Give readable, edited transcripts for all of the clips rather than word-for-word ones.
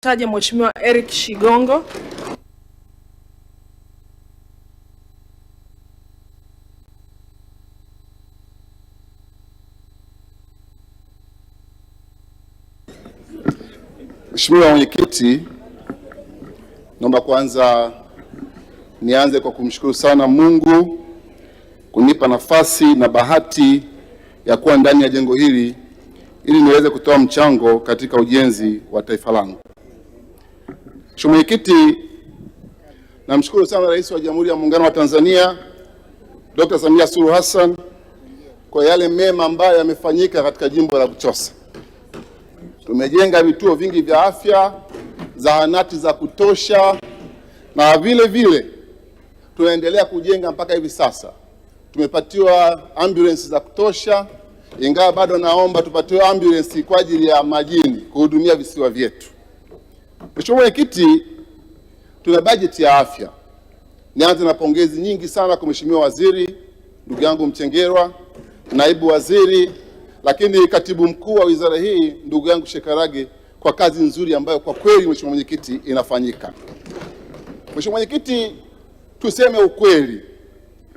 Taja Mheshimiwa Eric Shigongo. Mheshimiwa Mwenyekiti, naomba kwanza nianze kwa kumshukuru sana Mungu kunipa nafasi na bahati ya kuwa ndani ya jengo hili ili niweze kutoa mchango katika ujenzi wa taifa langu. Mheshimiwa Mwenyekiti, namshukuru sana Rais wa Jamhuri ya Muungano wa Tanzania Dr. Samia Suluhu Hassan kwa yale mema ambayo yamefanyika katika jimbo la Buchosa. Tumejenga vituo vingi vya afya, zahanati za kutosha, na vile vile tunaendelea kujenga mpaka hivi sasa. Tumepatiwa ambulance za kutosha, ingawa bado naomba tupatiwe ambulance kwa ajili ya majini kuhudumia visiwa vyetu. Mheshimiwa Mwenyekiti, tuna bajeti ya afya. Nianze na pongezi nyingi sana kwa Mheshimiwa Waziri, ndugu yangu Mchengerwa, naibu waziri, lakini katibu mkuu wa wizara hii ndugu yangu Shekarage kwa kazi nzuri ambayo kwa kweli Mheshimiwa Mwenyekiti inafanyika. Mheshimiwa Mwenyekiti, tuseme ukweli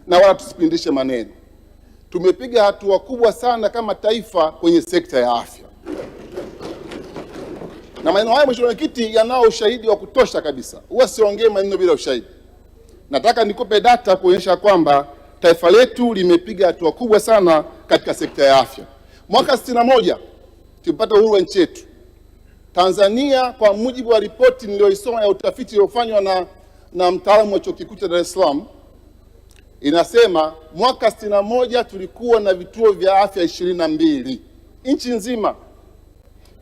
na wala tusipindishe maneno. Tumepiga hatua kubwa sana kama taifa kwenye sekta ya afya. Na maneno haya Mheshimiwa Mwenyekiti yanao ushahidi wa kutosha kabisa. Huwa siongee maneno bila ushahidi. Nataka nikupe data kuonyesha kwamba taifa letu limepiga hatua kubwa sana katika sekta ya afya. Mwaka 61 tulipata uhuru wa nchi yetu. Tanzania kwa mujibu wa ripoti niliyoisoma ya utafiti uliofanywa na mtaalamu wa Chuo Kikuu cha Dar es Salaam, inasema mwaka 61 tulikuwa na vituo vya afya 22 nchi nzima.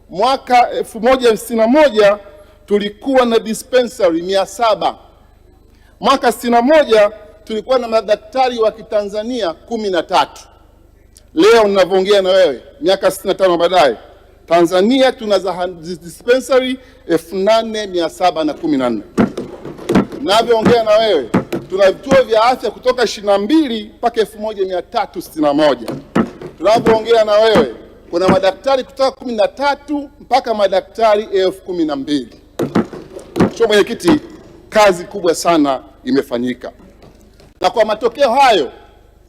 Mwaka 1961 tulikuwa na dispensary 700. Mwaka 61 tulikuwa na madaktari wa Kitanzania 13. Leo ninavyoongea na wewe miaka 65 baadaye, Tanzania tuna dispensary 8714. Ninavyoongea na wewe tuna vituo vya afya kutoka 22 mpaka 1361. Tunavyoongea na wewe kuna madaktari kutoka 13 mpaka madaktari 1012. Mheshimiwa Mwenyekiti, kazi kubwa sana imefanyika. Na kwa matokeo hayo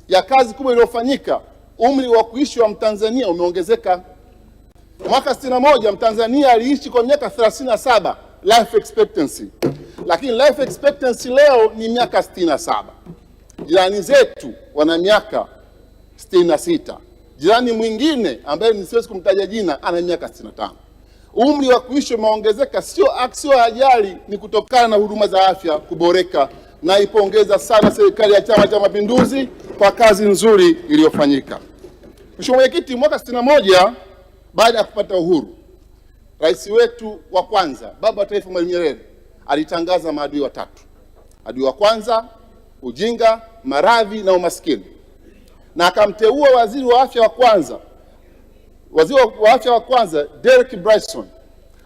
ya kazi kubwa iliyofanyika, umri wa kuishi wa Mtanzania umeongezeka. Mwaka 61 Mtanzania aliishi kwa miaka 37 life expectancy. Lakini life expectancy leo ni miaka 67. Jirani zetu wana miaka 66. Jirani mwingine ambaye nisiwezi kumtaja jina ana miaka 65. Umri wa kuishi umeongezeka, sio ajali, ni kutokana na huduma za afya kuboreka. Na ipongeza sana serikali ya Chama cha Mapinduzi kwa kazi nzuri iliyofanyika. Mheshimiwa Mwenyekiti, mwaka 61 baada ya kupata uhuru, rais wetu wa kwanza, baba wa taifa Mwalimu Nyerere, alitangaza maadui watatu. Adui wa kwanza, ujinga, maradhi na umaskini. Na akamteua waziri wa afya wa kwanza Derek Bryson,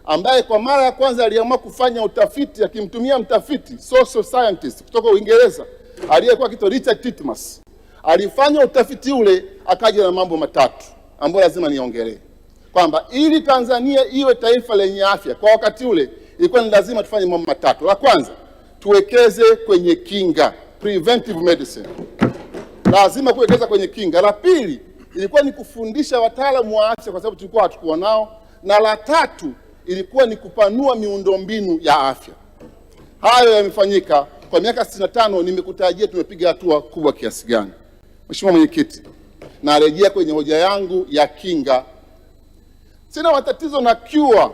ambaye kwa mara ya kwanza aliamua kufanya utafiti akimtumia mtafiti social scientist kutoka Uingereza aliyekuwa akiitwa Richard Titmuss. Alifanya utafiti ule akaja na mambo matatu ambayo lazima niongelee. Kwamba ili Tanzania iwe taifa lenye afya kwa wakati ule ilikuwa ni lazima tufanye mambo matatu. La kwanza, tuwekeze kwenye kinga, preventive medicine. Lazima kuwekeza kwenye kinga. La pili, ilikuwa ni kufundisha wataalamu wa afya kwa sababu tulikuwa hatukuwa nao. Na la tatu, ilikuwa ni kupanua miundombinu ya afya. Hayo yamefanyika kwa miaka 65. Nimekutajia tumepiga hatua kubwa kiasi gani. Mheshimiwa Mwenyekiti, narejea kwenye hoja yangu ya kinga. Sina matatizo na cure,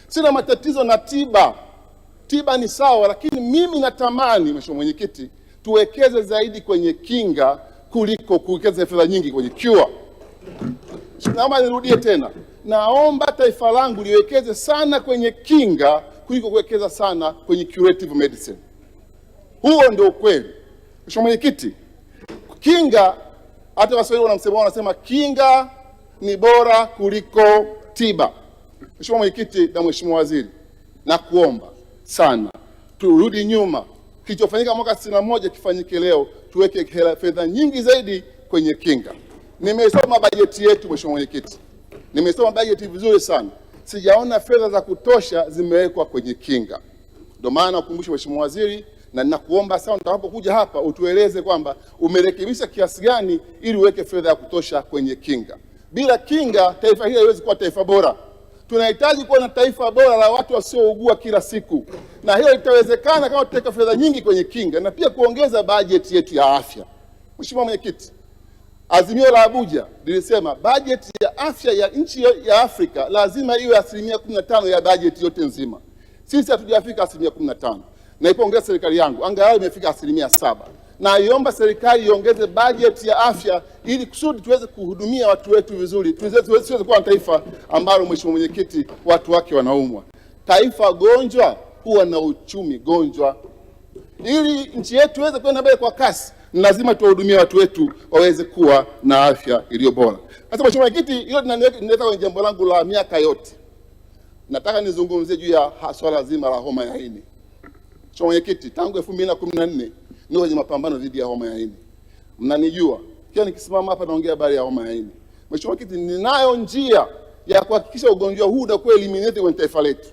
sina matatizo na tiba. Tiba ni sawa, lakini mimi natamani Mheshimiwa Mwenyekiti tuwekeze zaidi kwenye kinga kuliko kuwekeza fedha nyingi kwenye cure. Naomba nirudie tena. Naomba taifa langu liwekeze sana kwenye kinga kuliko kuwekeza sana kwenye curative medicine. Huo ndio ukweli. Mheshimiwa Mwenyekiti, kinga, hata Waswahili wanasema kinga ni bora kuliko tiba. Mheshimiwa Mwenyekiti na Mheshimiwa Waziri, nakuomba sana turudi nyuma. Kilichofanyika mwaka 61 kifanyike leo, tuweke fedha nyingi zaidi kwenye kinga. Nimesoma bajeti yetu Mheshimiwa Mwenyekiti. Nimesoma bajeti vizuri sana. sijaona fedha za kutosha zimewekwa kwenye kinga. Ndio maana nakukumbusha Mheshimiwa Waziri, na ninakuomba sana utakapokuja hapa utueleze kwamba umerekebisha kiasi gani ili uweke fedha ya kutosha kwenye kinga. Bila kinga taifa hili haliwezi kuwa taifa bora. Tunahitaji kuwa na taifa bora la watu wasiougua kila siku, na hiyo itawezekana kama tutaweka fedha nyingi kwenye kinga na pia kuongeza bajeti yetu ya afya. Mheshimiwa Mwenyekiti, Azimio la Abuja lilisema bajeti ya afya ya nchi ya Afrika lazima iwe 15% ya bajeti yote nzima. Sisi hatujafika 15%. Naipongeza serikali yangu, angalau imefika 7%. Na iomba serikali iongeze bajeti ya afya ili kusudi tuweze kuhudumia watu wetu vizuri. Tuweze kuwa na taifa ambalo, Mheshimiwa Mwenyekiti, watu wake wanaumwa. Taifa gonjwa huwa na uchumi gonjwa. Ili nchi yetu iweze kwenda mbele kwa kasi, lazima tuwahudumie watu wetu waweze kuwa na afya iliyo bora. Sasa Mheshimiwa Mwenyekiti, hilo linaleta kwenye jambo langu la miaka yote. Nataka nizungumzie juu ya swala zima la homa ya ini. Mheshimiwa Mwenyekiti, tangu 2014 ndio kwenye mapambano dhidi ya homa ya ini. Mnanijua. Kila nikisimama hapa naongea habari ya homa ya ini. Mheshimiwa Mwenyekiti, ninayo njia ya kuhakikisha ugonjwa huu unakuwa eliminated kwenye taifa letu.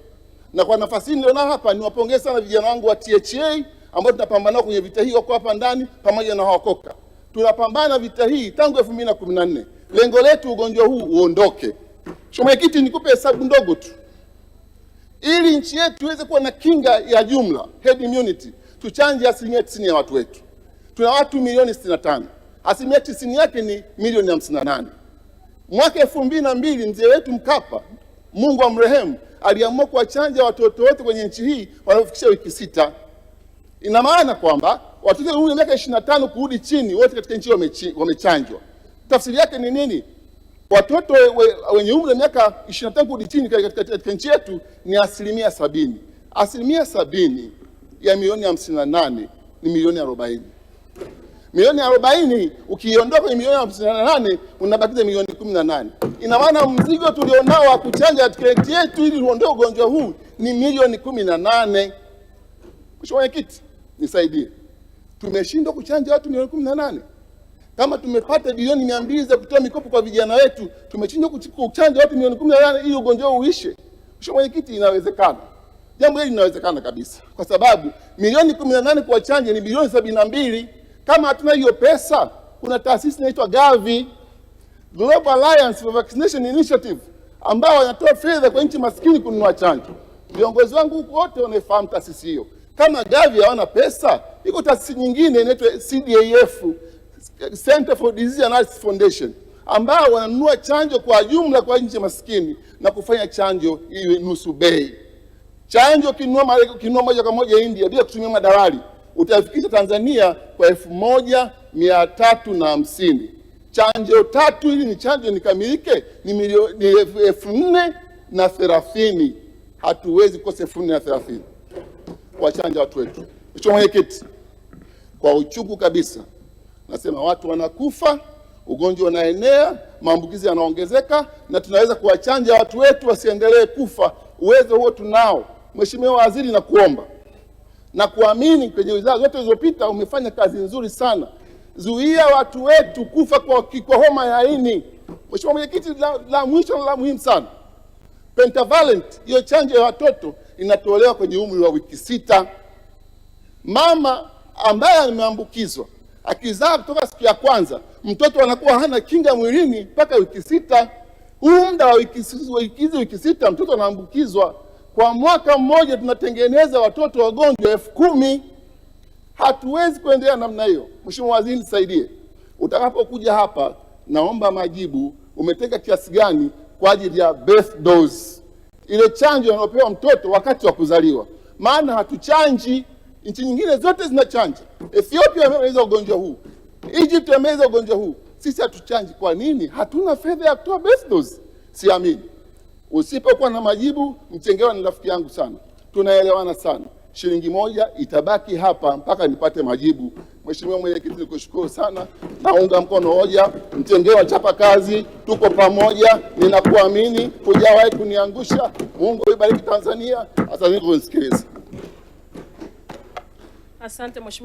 Na kwa nafasi hii nilionao hapa niwapongeze sana vijana wangu wa THA ambao tunapambana kwenye vita hii wako hapa ndani pamoja na hawakoka. Tunapambana vita hii tangu 2014. Lengo letu ugonjwa huu uondoke. Mheshimiwa Mwenyekiti, nikupe hesabu ndogo tu. Ili nchi yetu iweze kuwa na kinga ya jumla, herd immunity, tuchanje 90% ya watu wetu. Tuna watu milioni 65. 90% yake ni milioni 58. Mwaka 2002 mzee wetu Mkapa, Mungu amrehemu, aliamua kuwachanja watoto wote kwenye nchi hii wanaofikisha wiki 6. Ina maana kwamba watoto wenye miaka 25 kurudi chini wote katika nchi wamechanjwa. Tafsiri yake ni nini? Watoto wenye umri wa miaka 25 kurudi chini katika nchi yetu ni 70%. 70% ya milioni 58 ni milioni 40. Milioni 40 ukiondoa kwenye milioni 58 unabakiza milioni 18. Ina maana mzigo tulionao wa kuchanja katika nchi yetu ili tuondoe ugonjwa huu ni milioni 18. Mheshimiwa Mwenyekiti, nisaidie. Tumeshindwa kuchanja watu milioni 18. Kama tumepata bilioni 200 za kutoa mikopo kwa vijana wetu, tumeshindwa kuchanja watu milioni 18 ili ugonjwa huu uishe. Mheshimiwa Mwenyekiti, inawezekana. Jambo hili linawezekana kabisa. Kwa sababu milioni 18 kwa chanja ni bilioni 72. Kama hatuna hiyo pesa, kuna taasisi inaitwa Gavi, Global Alliance for Vaccination Initiative, ambao wanatoa fedha kwa nchi maskini kununua chanjo. Viongozi wangu huko wote wanafahamu taasisi hiyo. Kama Gavi hawana pesa, iko taasisi nyingine inaitwa CDAF, Center for Disease Analysis Foundation, ambao wananunua chanjo kwa jumla kwa nchi maskini na kufanya chanjo iwe nusu bei. Chanjo kinunua moja kwa moja India bila kutumia madalali, utafikisha Tanzania kwa 1350. Chanjo tatu ili ni chanjo nikamilike ni milioni 4030. Hatuwezi kukosa 4030 kwa chanja watu wetu. Mheshimiwa Mwenyekiti, kwa uchungu kabisa nasema watu wanakufa, ugonjwa unaenea, maambukizi yanaongezeka, na tunaweza kuwachanja watu wetu wasiendelee kufa. Uwezo huo tunao. Mheshimiwa Waziri, na kuomba na kuamini kwenye wizara zote zilizopita umefanya kazi nzuri sana. Zuia watu wetu kufa kwa homa ya ini. Mheshimiwa Mwenyekiti, la mwisho na la muhimu sana. Pentavalent, hiyo chanjo ya watoto inatolewa kwenye umri wa wiki 6. Mama ambaye ameambukizwa akizaa kutoka siku ya kwanza, mtoto anakuwa hana kinga mwilini mpaka wiki 6. Huu muda wa wiki 6 mtoto anaambukizwa. Kwa mwaka mmoja tunatengeneza watoto wagonjwa 10,000. Hatuwezi kuendelea namna hiyo. Mheshimiwa Waziri, nisaidie. Utakapokuja hapa, naomba majibu, umetenga kiasi gani kwa ajili ya birth dose, ile chanjo anayopewa mtoto wakati wa kuzaliwa? Maana hatuchanji. Nchi nyingine zote zinachanja. Ethiopia imemaliza ugonjwa huu, Egypt imemaliza ugonjwa huu, sisi hatuchanji. Kwa nini? Hatuna fedha ya kutoa birth dose. Siamini. Usipokuwa na majibu, Mchengerwa ni rafiki yangu sana, tunaelewana sana. Shilingi moja itabaki hapa mpaka nipate majibu. Mheshimiwa Mwenyekiti, nikushukuru sana. Naunga mkono hoja. Mchengerwa, chapa kazi, tuko pamoja. Ninakuamini, hujawahi kuniangusha. Mungu ibariki Tanzania. Asante kwa kunisikiliza. Asante Mheshimiwa.